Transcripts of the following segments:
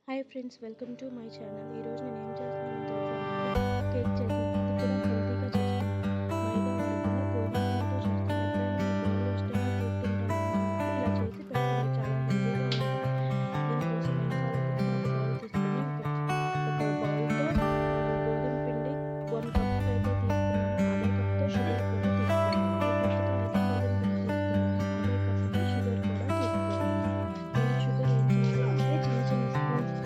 Hi friends, welcome to my channel. ఈరోజు నేను ఏం చేస్తున్నానో తెలుసా? కేక్ చేస్తున్నాను. అది కూడా హెల్తీగా చేస్తున్నాను. మైదా వాడకుండా గోధుమలతో చేస్తున్నాను. ఎప్పుడైనా మీ పిల్లలు ఇష్టంగా కేక్ తింటారు ఇలా చేసి పెట్టండి. చాలా హెల్తీగా ఉంటుంది. దీనికోసం ఏం కావాలో తెలుసా? ఒక బౌల్ తీసుకొని ఒక బౌల్తో గోధుమ పిండి 1 కప్ అయితే తీసుకున్నాను. అదే కప్తో షుగర్ కూడా తీసుకున్నాను. ఫస్ట్ అయితే గోధుమ పిండి తీసుకున్నాను. అదే కప్తో షుగర్ కూడా తీసుకోవాలి. నేను షుగర్ ఏం చేయాలంటే చిన్న చిన్న స్పూన్స్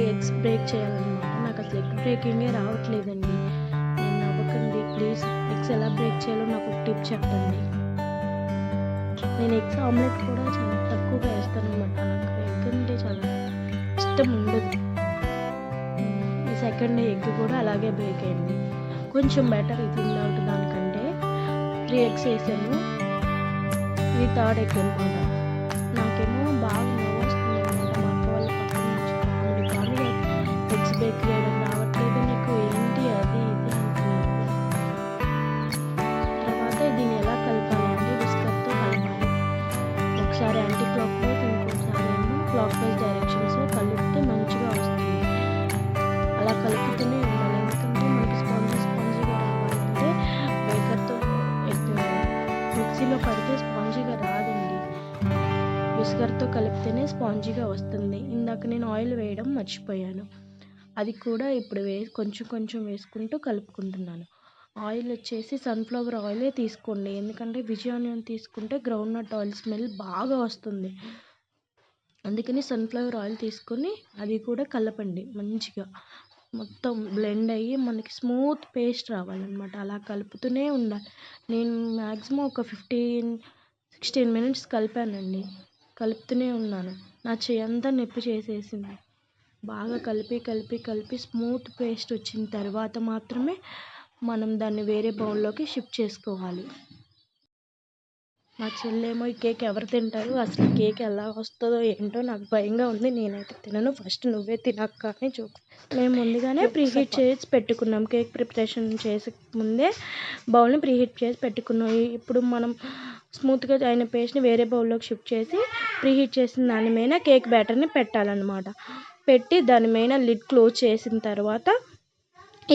ఎగ్స్ బ్రేక్ చేయాలన్నమాట. నాకు అసలు ఎగ్ బ్రేకింగే రావట్లేదండి. నేను నవ్వకండి ప్లీజ్. ఎగ్స్ ఎలా బ్రేక్ చేయాలో నాకు ఒక టిప్ చెప్పండి. నేను ఎగ్స్ ఆమ్లెట్ కూడా చాలా తక్కువగా వేస్తాను అనమాట. నాకు ఎగ్ అంటే చాలా ఇష్టం ఉండదు. ఈ సెకండ్ ఎగ్ కూడా అలాగే బ్రేక్ అయింది. కొంచెం బెటర్ ఇది ఇందాక దానికంటే. 3 ఎగ్స్ వేసాను. ఇది థర్డ్ ఎగ్ అనమాట. నాకేమో బాగా నవ్వు వస్తుంది అనమాట. మా అక్క వాళ్ళ పక్కన నుంచి కామెడీ ఎగ్స్ బ్రేక్ చేయడం రావట్లేదు నీకు, ఏంటి అది ఇది అంటున్నారు. తర్వాత దీన్ని ఎలా కలపాలంటే విస్కర్తో కలపాలి. ఒకసారి యాంటీ క్లాక్ వైజ్, ఇంకోసారి ఏమో క్లాక్ వైజ్ డైరెక్షన్స్లో కలిపితే మంచిగా వస్తుంది. అలా కలుపుతూనే ఉండాలి. ఎందుకంటే మనకి స్పాంజీగా రావాలంటే బేకర్తో మిక్సీలో పడితే స్పాంజీగా రాదండి. విస్కర్తో కలిపితేనే స్పాంజీగా వస్తుంది. ఇందాక నేను ఆయిల్ వేయడం మర్చిపోయాను. అది కూడా ఇప్పుడు కొంచెం కొంచెం వేసుకుంటూ కలుపుకుంటున్నాను. ఆయిల్ వచ్చేసి సన్ఫ్లవర్ ఆయిలే తీసుకోండి. ఎందుకంటే విజయానియన్ తీసుకుంటే గ్రౌండ్ నట్ ఆయిల్ స్మెల్ బాగా వస్తుంది. అందుకని సన్ఫ్లవర్ ఆయిల్ తీసుకొని అది కూడా కలపండి మంచిగా. మొత్తం బ్లెండ్ అయ్యి మనకి స్మూత్ పేస్ట్ రావాలన్నమాట. అలా కలుపుతూనే ఉండాలి. నేను మ్యాక్సిమం ఒక 15-16 మినిట్స్ కలిపానండి. కలుపుతూనే ఉన్నాను. నా చెయ్యి అంతా నొప్పి చేసేసింది. బాగా కలిపి స్మూత్ పేస్ట్ వచ్చిన తర్వాత మాత్రమే మనం దాన్ని వేరే బౌల్లోకి షిఫ్ట్ చేసుకోవాలి. మా చెల్లేమో ఈ కేక్ ఎవరు తింటారు, అసలు కేక్ ఎలా వస్తుందో ఏంటో నాకు భయంగా ఉంది. నేనైతే తినను, ఫస్ట్ నువ్వే తినక్క అని మేము ముందుగానే ప్రీహీట్ చేసి పెట్టుకున్నాం. కేక్ ప్రిపరేషన్ చేసే ముందే బౌల్ని ప్రీహీట్ చేసి పెట్టుకున్నాం. ఇప్పుడు మనం స్మూత్గా అయిన పేస్ట్ని వేరే బౌల్లోకి షిఫ్ట్ చేసి ప్రీహీట్ చేసిన దాని మీద కేక్ బ్యాటర్ని పెట్టాలన్నమాట. పెట్టి దాని మీద లిడ్ క్లోజ్ చేసిన తర్వాత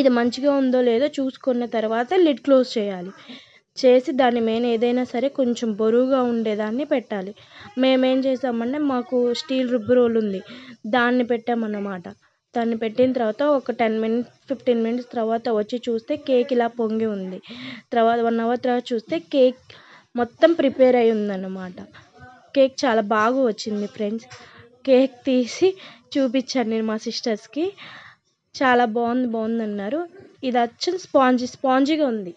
ఇది మంచిగా ఉందో లేదో చూసుకున్న తర్వాత లిడ్ క్లోజ్ చేయాలి. చేసి దాని మీద ఏదైనా సరే కొంచెం బరువుగా ఉండేదాన్ని పెట్టాలి. మేమేం చేసామంటే మాకు స్టీల్ రుబ్బు రోల్ ఉంది, దాన్ని పెట్టామన్నమాట. దాన్ని పెట్టిన తర్వాత ఒక 10-15 మినిట్స్ తర్వాత వచ్చి చూస్తే కేక్ ఇలా పొంగి ఉంది. తర్వాత 1 అవర్ తర్వాత చూస్తే కేక్ మొత్తం ప్రిపేర్ అయి ఉందన్నమాట. కేక్ చాలా బాగా వచ్చింది ఫ్రెండ్స్. కేక్ తీసి చూపించాను నేను మా సిస్టర్స్కి. చాలా బాగుంది అన్నారు. ఇది వచ్చి స్పాంజీగా ఉంది.